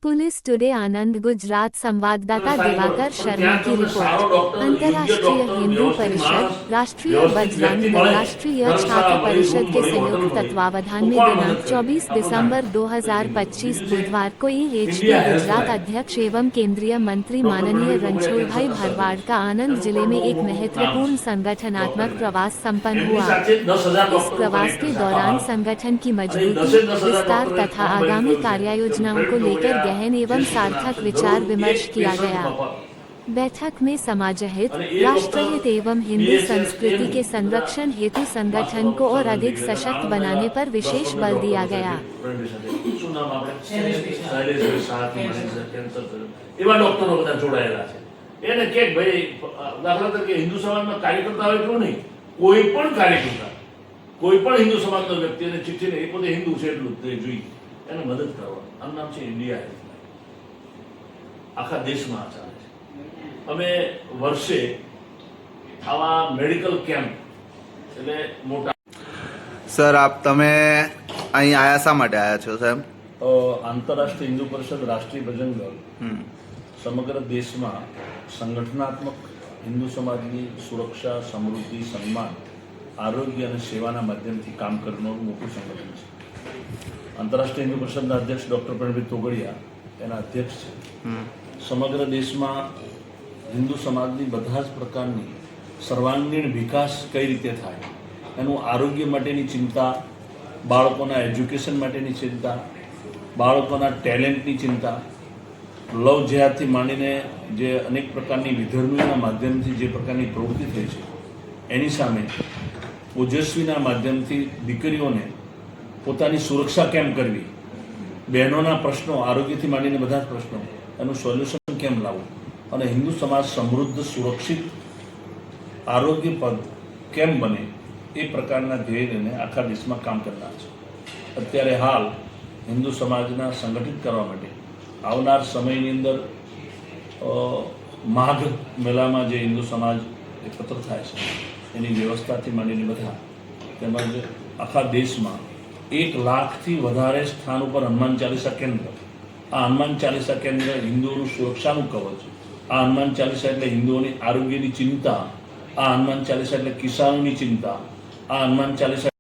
Police today आनंद गुजरात संवाददाता दिवाकर शर्मा की report. अंतर्राष्ट्रीय हिंदू परिषद, राष्ट्रीय बजरंग दल, राष्ट्रीय छात्र परिषद के संयुक्त तत्वावधान में दिनांक 24 दिसंबर 2025 बुधवार को ईएचडी गुजरात अध्यक्ष एवं केंद्रीय मंत्री माननीय रणछोड़भाई भरवाड़ का आनंद जिले में एक महत्वपूर्ण संगठनात्मक प्रवास संपन्न हुआ। इस प्रवास के दौरान संगठन की मजबूती, विस्तार तथा आगामी कार्यायोजनाओं को लेकर गहन एवं सार्थक विचार विमर्श किया गया। बैठक में समाज हित, राष्ट्रहित एवं हिंदी संस्कृति के संरक्षण हेतु संगठन को और अधिक सशक्त बनाने पर विशेष बल दिया गया। कोईपण हिंदू समाजનો વ્યક્તિ અને ચિઠ્ઠીને એ પોતે હિન્દુ છે એટલું જ જોઈ એને મદદ કરવા આનું નામ છે ઇન્ડિયા આખા દેશમાં ચાલે છે। અમે વર્ષે આવા મેડિકલ કેમ્પ એટલે મોટા સર તમે અહીં આયા શા માટે આયા છો સાહેબ? આંતરરાષ્ટ્રીય હિન્દુ પરિષદ રાષ્ટ્રીય બજરંગ દળ સમગ્ર દેશમાં સંગઠનાત્મક હિન્દુ સમાજની સુરક્ષા, સમૃદ્ધિ, સન્માન, आरोग्य और सेवा माध्यम से काम करने मोटू संगठन है। आंतरराष्ट्रीय हिंदू परिषद अध्यक्ष डॉक्टर प्रणवीर तोगड़िया एना अध्यक्ष है। समग्र देश में हिंदू समाज की बधा प्रकार सर्वांगीण विकास कई रीते थाय एनु आरोग्य माटेनी चिंता, बाळकोना एज्युकेशन माटेनी चिंता, बाळकोना टेलेंटनी चिंता, लव जेहादथी मांडीने जे अनेक प्रकारनी विधर्मीना माध्यमथी जे प्रकारनी प्रवृत्ति थई छे एनी सामे ओजस्वीना माध्यमथी दीकरीओने पोतानी सुरक्षा केम करवी, बहनोना प्रश्नों, आरोग्यथी मांडीने बधा ज प्रश्नों एनुं सोल्यूशन केम लाववुं अने हिंदू समाज समृद्ध, सुरक्षित, आरोग्यपद केम बने ए प्रकारना ध्येय लईने आखा देशमां काम करनार छे। अत्यारे हाल हिंदू समाजना संगठित करवा माटे आवनार समयनी अंदर माघ मेलामां जे हिंदू समाज एकत्र थाय छे एनी व्यवस्थाथी मांडीने बधा તેમજ આખા દેશમાં 1 લાખથી વધારે સ્થાન ઉપર હનુમાન ચાલીસા કેન્દ્ર, આ હનુમાન ચાલીસા કેન્દ્ર હિન્દુઓનું સુરક્ષાનું કવચ, આ હનુમાન ચાલીસા એટલે હિન્દુઓની આરોગ્યની ચિંતા, આ હનુમાન ચાલીસા એટલે કિસાનોની ચિંતા, આ હનુમાન ચાલીસા